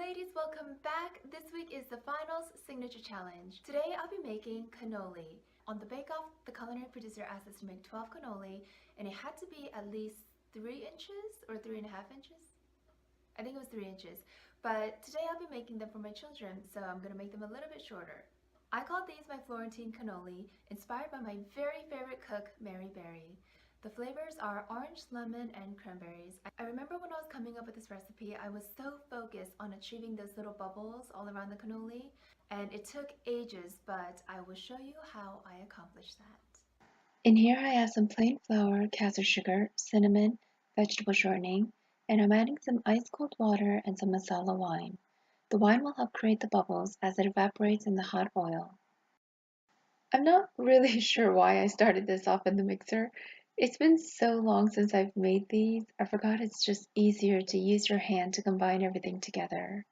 ladies, welcome back. This week is the finals signature challenge. Today I'll be making cannoli. On the Bake Off, the culinary producer asked us to make 12 cannoli and it had to be at least 3 inches or 3.5 inches. I think it was 3 inches. But today I'll be making them for my children, so I'm going to make them a little bit shorter. I called these my Florentine Cannoli, inspired by my very favorite cook, Mary Berry. The flavors are orange, lemon, and cranberries. I remember when I was coming up with this recipe, I was so focused on achieving those little bubbles all around the cannoli, and it took ages, but I will show you how I accomplished that. In here I have some plain flour, caster sugar, cinnamon, vegetable shortening, and I'm adding some ice cold water and some masala wine. The wine will help create the bubbles as it evaporates in the hot oil. I'm not really sure why I started this off in the mixer. It's been so long since I've made these, I forgot it's just easier to use your hand to combine everything together.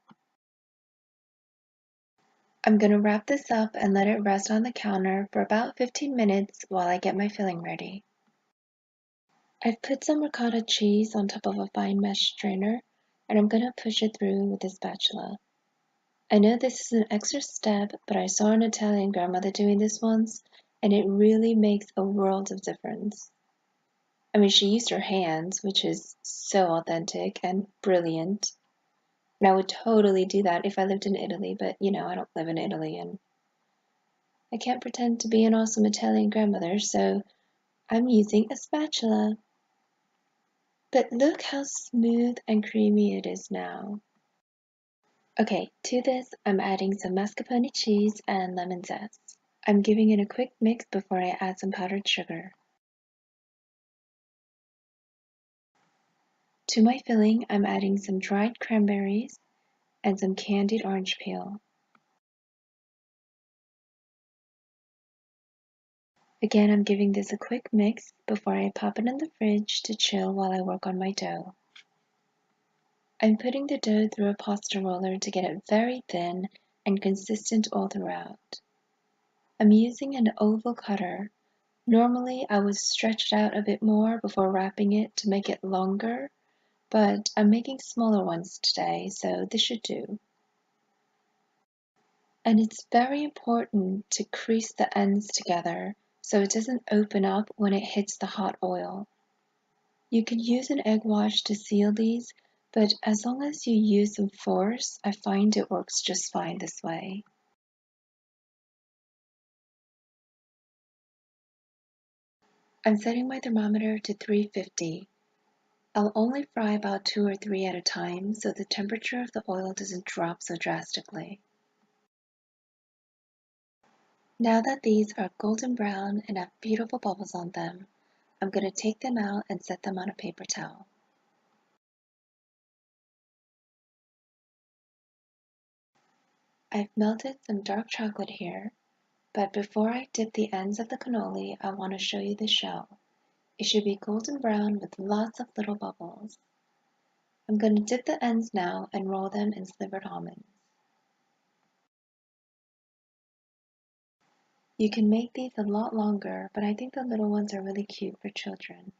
I'm going to wrap this up and let it rest on the counter for about 15 minutes while I get my filling ready. I've put some ricotta cheese on top of a fine mesh strainer, and I'm going to push it through with a spatula. I know this is an extra step, but I saw an Italian grandmother doing this once, and it really makes a world of difference. I mean, she used her hands, which is so authentic and brilliant. And I would totally do that if I lived in Italy, but I don't live in Italy and I can't pretend to be an awesome Italian grandmother, so I'm using a spatula. But look how smooth and creamy it is now. Okay, to this I'm adding some mascarpone cheese and lemon zest. I'm giving it a quick mix before I add some powdered sugar. To my filling, I'm adding some dried cranberries and some candied orange peel. Again, I'm giving this a quick mix before I pop it in the fridge to chill while I work on my dough. I'm putting the dough through a pasta roller to get it very thin and consistent all throughout. I'm using an oval cutter. Normally, I would stretch it out a bit more before wrapping it to make it longer, but I'm making smaller ones today, so this should do. And it's very important to crease the ends together so it doesn't open up when it hits the hot oil. You can use an egg wash to seal these, but as long as you use some force, I find it works just fine this way. I'm setting my thermometer to 350. I'll only fry about 2 or 3 at a time so the temperature of the oil doesn't drop so drastically. Now that these are golden brown and have beautiful bubbles on them, I'm going to take them out and set them on a paper towel. I've melted some dark chocolate here, but before I dip the ends of the cannoli, I want to show you the shell. It should be golden brown with lots of little bubbles. I'm going to dip the ends now and roll them in slivered almonds. You can make these a lot longer, but I think the little ones are really cute for children.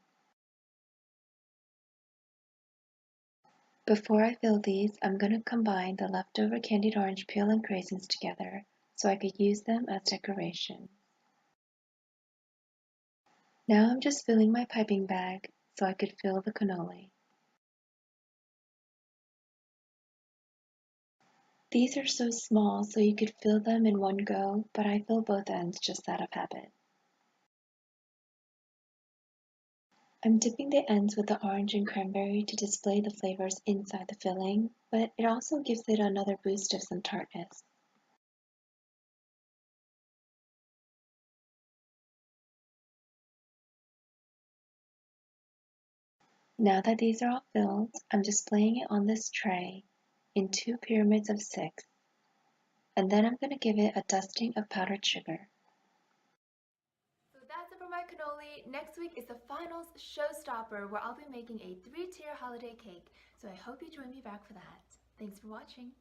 Before I fill these, I'm going to combine the leftover candied orange peel and craisins together so I could use them as decoration. Now I'm just filling my piping bag so I could fill the cannoli. These are so small so you could fill them in one go, but I fill both ends just out of habit. I'm dipping the ends with the orange and cranberry to display the flavors inside the filling, but it also gives it another boost of some tartness. Now that these are all filled, I'm displaying it on this tray in 2 pyramids of 6, and then I'm going to give it a dusting of powdered sugar. So that's it for my cannoli. Next week is the finals showstopper where I'll be making a 3-tier holiday cake. So I hope you join me back for that. Thanks for watching.